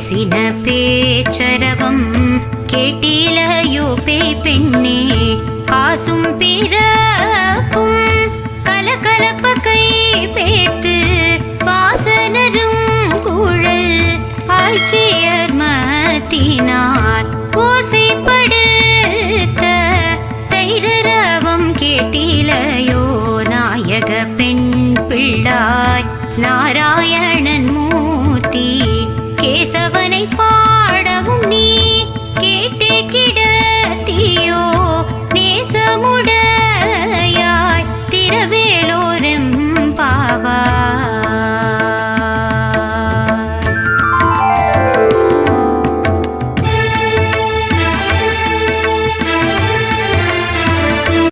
பேசின பேச்சரவம் கேட்டிலையோ பேய் பெண்ணே காசும் பிறப்பும் கலகலப்ப கை பேத்து வாசனரும் குழல் ஆட்சியர் மத்தினார் ஓசைப்படுத்த தைரரவம் கேட்டிலையோ நாயக பெண் பிள்ளாய் நாராயணன் மூர்த்தி கேசவனை பாடவும் நீ கேட்டே